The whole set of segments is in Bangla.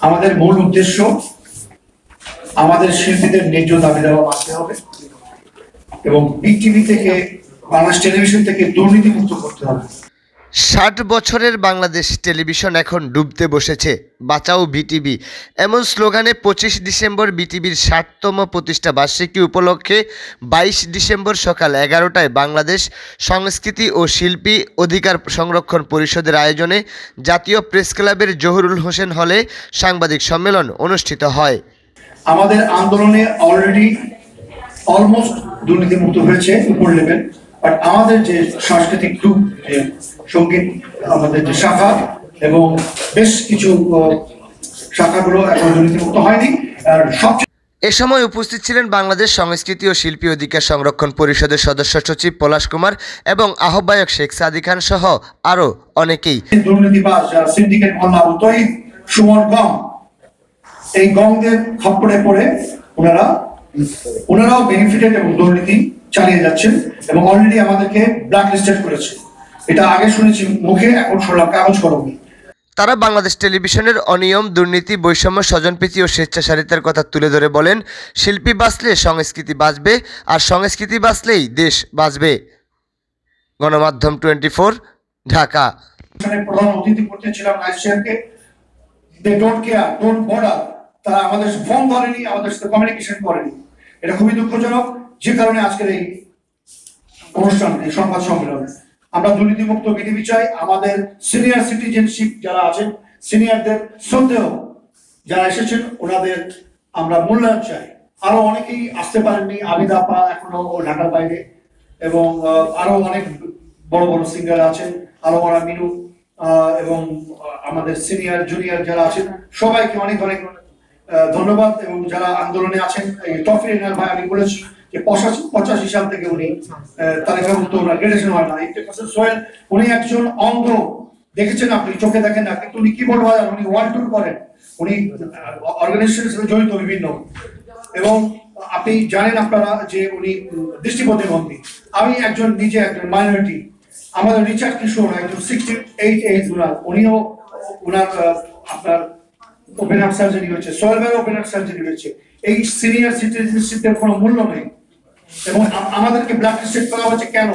আমাদের মূল উদ্দেশ্য আমাদের শিল্পীদের ন্যায্য দাবি দেওয়া মানতে হবে এবং বিটিভি থেকে বাংলাদেশ টেলিভিশন থেকে দুর্নীতি মুক্ত করতে হবে। ৬০ বছরের বাংলাদেশ টেলিভিশন এখন ডুবতে বসেছে, বাঁচাও বিটিভি এমন স্লোগানে ২৫ ডিসেম্বর বিটিভির ৬০তম প্রতিষ্ঠা বার্ষিকী উপলক্ষে ২২ ডিসেম্বর সকাল ১১টায় বাংলাদেশ সংস্কৃতি ও শিল্পী অধিকার সংরক্ষণ পরিষদের আয়োজনে জাতীয় প্রেস ক্লাবের জহুরুল হোসেন হলে সাংবাদিক সম্মেলন অনুষ্ঠিত হয়। আমাদের আন্দোলনে অলরেডি অলমোস্ট দুর্নীতিমুক্ত হয়েছে উপর লেভেল, বাট আমাদের যে সাংস্কৃতিক গ্রুপ, যে সঙ্গীত আমাদের যে শাখা এবং বেশ কিছু শাখাগুলো এখন দুর্নীতিমুক্ত হয়নি। আর সবচেয়ে এ সময় উপস্থিত ছিলেন বাংলাদেশ সংস্কৃতি ও শিল্পী অধিকার সংরক্ষণ পরিষদের সদস্য সচিব পলাশ কুমার এবং আহ্বায়ক শেখ সাদি খান সহ আরো অনেকেই। দুর্নীতিবাজ যারা সিন্ডিকেট মোল্লা আবু তহিদ, সুমন গং, এই গংদের খপ্পরে পড়ে ওনারাও বেনিফিটেড এবং দুর্নীতি চালিয়ে যাচ্ছেন এবং অলরেডি আমাদেরকে ব্ল্যাক লিস্টেড করেছে। এটা আগে শুনেছি মুখে, এখন শুনলাম কাগজ কলমে। তারা বাংলাদেশ টেলিভিশনের অনিয়ম, দুর্নীতি, বৈষম্য, স্বজনপ্রীতি ও স্বেচ্ছাচারিতার কথা তুলে ধরে বলেন, শিল্পী বাঁচলে সংস্কৃতি বাঁচবে, আর সংস্কৃতি বাঁচলেই দেশ বাঁচবে। গণমাধ্যম 24, ঢাকা। প্রধান অতিথি করতে ছিলাম নাইস শেয়ারকে। They don't care, don't bother. তারা আমাদের ফোন ধরেনি, আমাদের সাথে কমিউনিকেশন করেনি। এটা খুবই দুঃখজনক, যে কারণে আজকের এই অনুষ্ঠান, এই সংবাদ সম্মেলন। আমরা দুর্নীতিমুক্ত বিটিভি চাই। আমাদের সিনিয়র সিটিজেনশিপ যারা আছেন, সিনিয়রদের শ্রদ্ধেয় যারা এসেছেন, ওনাদের আমরা মূল্যায়ন চাই। আরো অনেকেই আসতে পারেননি, আবিদা আপা এখনো ঢাকার বাইরে, এবং আরো অনেক বড় বড় সিঙ্গার আছেন, আরো বড় মিনু এবং আমাদের সিনিয়র জুনিয়র যারা আছেন, সবাইকে অনেক অনেক ধন্যবাদ। এবং যারা আন্দোলনে আছেন, টফি রেনার ভাই, আমি বলেছি যে 85 সাল থেকে উনি তালিকাভুক্ত, ওনার গ্রেডেশন হয় না। সোহেল, উনি একজন অন্ধ, দেখেছেন আপনি, চোখে দেখেন না, কিন্তু উনি কিবোর্ড বাজান, উনি ওয়াল টুর করেন, উনি অর্গানাইজেশনের সাথে জড়িত বিভিন্ন, এবং আপনি জানেন আপনারা যে উনি দৃষ্টি প্রতিবন্ধী। আমি নিজে একজন মাইনরিটি। আমাদের রিচার্ড কিশোর একজন 68 এজ, উনিও ওনার আপনার ওপেন হার্ট সার্জারি হয়েছে, সোহেল ভাইয়ের ওপেন হার্ট সার্জারি হয়েছে। এই সিনিয়র সিটিজেনশিপের কোনো মূল্য নেই এবং আমাদেরকে ব্ল্যাক লিস্টেড করা হচ্ছে কেন,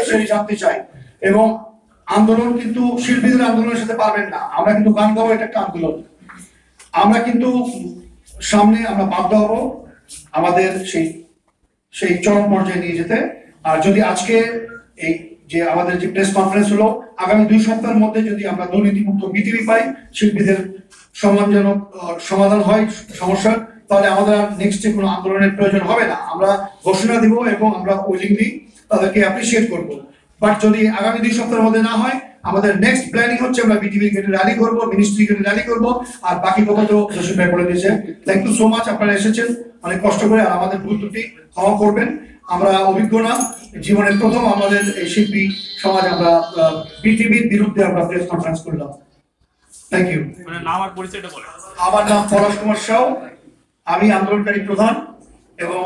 সেই জানতে চাই। এবং আন্দোলন কিন্তু শিল্পীদের আন্দোলনের সাথে পারবেন না। আমরা কিন্তু গান গাবো, এটা একটা আন্দোলন। আমরা কিন্তু সামনে আমরা বাধ্য হব আমাদের সেই চরম পর্যায়ে নিয়ে যেতে। আর যদি আজকে এই যে আমাদের যে প্রেস কনফারেন্স হলো, আগামী 2 সপ্তাহের মধ্যে যদি আমরা দুর্নীতিমুক্ত বিটিভি পাই, শিল্পীদের সম্মানজনক সমাধান হয় সমস্যার, তাহলে আমাদের আর নেক্সটে কোনো আন্দোলনের প্রয়োজন হবে না। আমরা ঘোষণা দিব এবং আমরা উইলিংলি তাদেরকে অ্যাপ্রিসিয়েট করব। বাট যদি আগামী 2 সপ্তাহের মধ্যে না হয়, আমাদের নেক্সট প্ল্যানিং হচ্ছে আমরা বিটিভি গেটে র্যালি করবো, মিনিস্ট্রি গেটে র্যালি করবো। আর বাকি কথা তো জসিম ভাই বলে দিয়েছে। থ্যাংক ইউ সো মাচ, আপনারা এসেছেন অনেক কষ্ট করে, আর আমাদের ভুল ত্রুটি ক্ষমা করবেন। আমরা অভিজ্ঞ না, জীবনের প্রথম আমাদের এই শিল্পী সমাজ আমরা বিটিভির বিরুদ্ধে আমরা প্রেস কনফারেন্স করলাম। Thank you. আমার নাম পলাশ কুমার সাউ, আমি আন্দোলনকারী প্রধান এবং